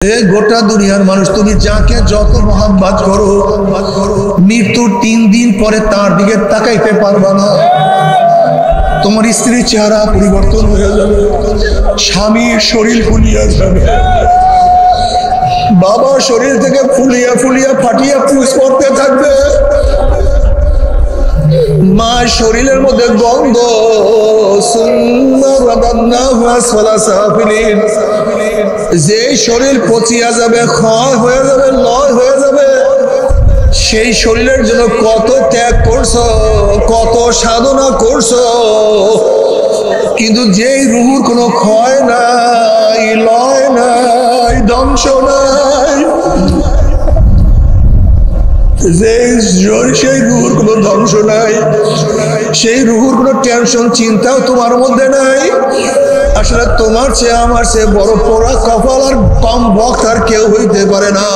গোটা দুনিয়ার মানুষ তুমি যাকে যত মহাব্বত করো মৃত্যুর 3 দিন পরে তার দিকে তাকাইতে পারবা না। তোমার স্ত্রীর চেহারা পরিবর্তন হয়ে যাবে, স্বামীর শরীর ফুলিয়া যাবে, বাবা শরীর থেকে ফুলিয়া ফুলিয়া ফাটিয়া পুষ করতে থাকবে, মা শরীরের মধ্যে গন্ধ, যে শরীর পচিয়া যাবে, ক্ষয় হয়ে যাবে, লয় হয়ে যাবে, সেই শরীরের জন্য কত ত্যাগ করছো, কত সাধনা করছো, কিন্তু যেই রুহুর কোনো ক্ষয় নাই, লয় নাই, ধ্বংস নাই, সেই রুহুর কোনো ধ্বংস নাই, সেই রুহুর কোনো টেনশন চিন্তাও তোমার মধ্যে নাই। আসলে তোমার চেয়ে আমার চেয়ে বড় পোড়া কপাল আর কম ভক্ত আর কেউ হইতে পারে না।